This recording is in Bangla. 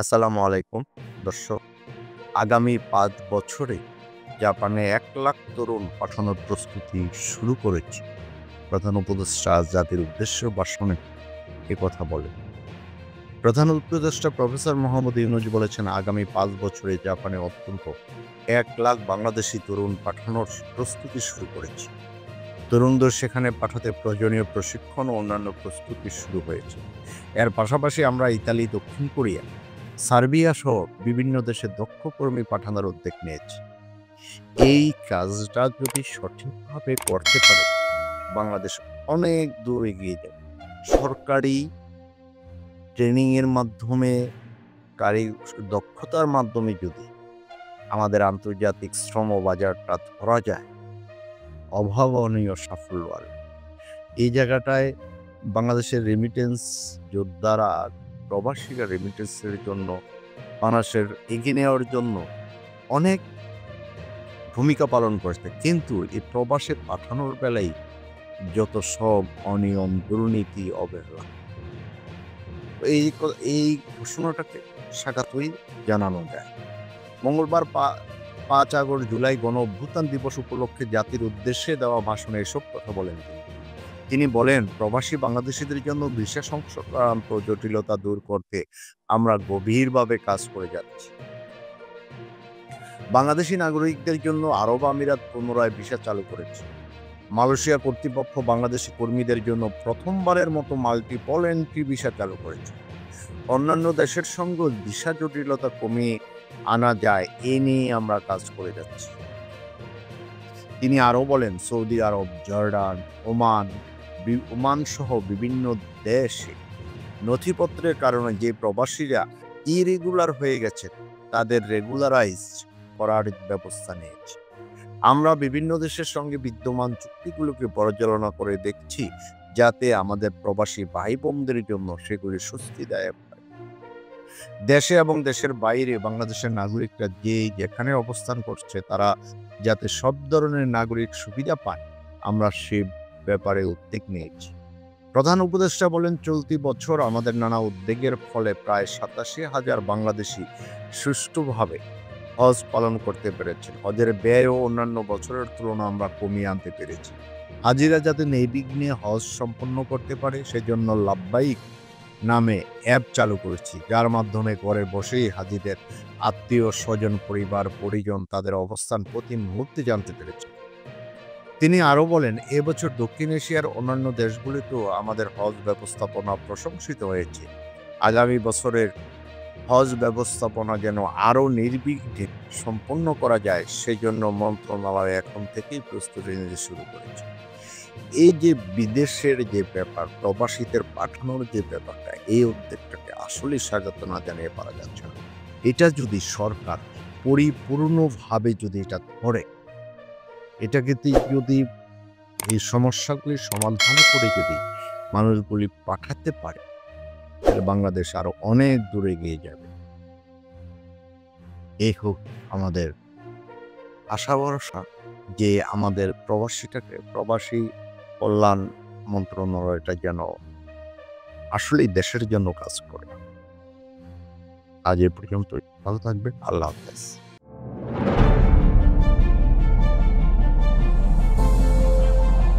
আসসালামু আলাইকুম দর্শক। আগামী ৫ বছরে জাপানে ১ লাখ তরুণ পাঠানোর প্রস্তুতি শুরু করেছে। প্রধান উপদেষ্টা জাতির উদ্দেশ্যে ভাষণে কথা বলেন। প্রধান উপদেষ্টা প্রফেসর মোহাম্মদ ইউনূস বলেছেন, আগামী ৫ বছরে জাপানে অন্তত ১ লাখ বাংলাদেশি তরুণ পাঠানোর প্রস্তুতি শুরু করেছে। তরুণদের সেখানে পাঠাতে প্রয়োজনীয় প্রশিক্ষণ ও অন্যান্য প্রস্তুতি শুরু হয়েছে। এর পাশাপাশি আমরা ইতালি, দক্ষিণ কোরিয়া, সার্বিয়া সহ বিভিন্ন দেশে দক্ষ কর্মী পাঠানোর উদ্যোগ নিয়েছি। এই কাজটা যদি সঠিকভাবে করতে পারে, বাংলাদেশ অনেক দূর এগিয়ে যাবে। সরকারি ট্রেনিং এর মাধ্যমে, দক্ষতার মাধ্যমে যদি আমাদের আন্তর্জাতিক শ্রম বাজারটা ধরা যায়, অভাবনীয় সাফল্য আসবে। এই জায়গাটায় বাংলাদেশের রেমিটেন্স যোদ্ধারা, প্রবাসীরা রেমিটেন্সের জন্য, বাংলাদেশের এগিয়ে নেওয়ার জন্য অনেক ভূমিকা পালন করছে। কিন্তু এই প্রবাসে পাঠানোর বেলায় যত সব অনিয়ম, দুর্নীতি, অবহেলা, এই ঘোষণাটাকে স্বাগতই জানানো যায়। মঙ্গলবার ৫ আগস্ট জুলাই গণ অভ্যুত্থান দিবস উপলক্ষে জাতির উদ্দেশ্যে দেওয়া ভাষণে এসব কথা বলেন তিনি বলেন, প্রবাসী বাংলাদেশিদের জন্য ভিসা সংক্রান্ত জটিলতা দূর করতে আমরা গভীরভাবে কাজ করে যাচ্ছি। বাংলাদেশি নাগরিকদের জন্য আরব আমিরাত পুনরায় ভিসা চালু করেছে। মালয়েশিয়া কর্তৃপক্ষ বাংলাদেশি কর্মীদের জন্য প্রথমবারের মতো মাল্টিপল এন্ট্রি ভিসা চালু করেছে। অন্যান্য দেশের সঙ্গে ভিসা জটিলতা কমিয়ে আনা যায়, এ নিয়ে আমরা কাজ করে যাচ্ছি। তিনি আরও বলেন, সৌদি আরব, জর্ডান, ওমান সহ বিভিন্ন দেশে নথিপত্রের কারণে যে প্রবাসীরা ইরেগুলার হয়ে গেছে, তাদের রেগুলারাইজ করার ব্যবস্থা নিয়েছে। আমরা বিভিন্ন দেশের সঙ্গে বিদ্যমান চুক্তিগুলোকে পর্যালোচনা করে দেখছি, যাতে আমাদের প্রবাসী ভাই বোনদের জন্য সেগুলি স্বস্তিদায়ক হয়। দেশে এবং দেশের বাইরে বাংলাদেশের নাগরিকরা যেখানে অবস্থান করছে, তারা যাতে সব ধরনের নাগরিক সুবিধা পায়, আমরা সে ব্যাপারে উদ্যোগ নিয়েছি। প্রধান উপদেষ্টা বলেন, চলতি বছর আমাদের নানা উদ্যোগের ফলে প্রায় ৮৭,০০০ বাংলাদেশি সুষ্ঠুভাবে হজ পালন করতে পেরেছেন। হজের ব্যয় ও অন্যান্য বছরের তুলনা আমরা কমিয়ে আনতে পেরেছি। হাজিরা যাতে নির্বিঘ্নে হজ সম্পন্ন করতে পারে, সেজন্য লাব্বাইক নামে অ্যাপ চালু করেছি, যার মাধ্যমে ঘরে বসেই হাজিদের আত্মীয় স্বজন, পরিবার পরিজন তাদের অবস্থান প্রতি মুহূর্তে জানতে পেরেছে। তিনি আরও বলেন, এবছর দক্ষিণ এশিয়ার অন্যান্য দেশগুলিতেও আমাদের হজ ব্যবস্থাপনা প্রশংসিত হয়েছে। আগামী বছরের হজ ব্যবস্থাপনা যেন আরও নির্বিঘ্নে সম্পন্ন করা যায়, সেজন্য মন্ত্রণালয় এখন থেকেই প্রস্তুতি নিতে শুরু করেছে। এই যে বিদেশের যে ব্যাপার, প্রবাসীদের পাঠানোর যে ব্যাপারটা, এই উদ্যোগটাকে আসলে স্বাগত না জানিয়ে পারা যাচ্ছে না। এটা যদি সরকার পরিপূর্ণভাবে যদি এটা ধরে, এটাকে যদি এই সমস্যাগুলির সমাধান করে যদি মানুষগুলি পাঠাতে পারে, তাহলে বাংলাদেশ আরো অনেক দূরে এগিয়ে যাবে। এই হোক আমাদের আশা ভরসা যে আমাদের প্রবাসী কল্যাণ মন্ত্রণালয়টা যেন আসলেই দেশের জন্য কাজ করে। আজ এ পর্যন্তই। ভালো থাকবেন। আল্লাহ হাফেজ।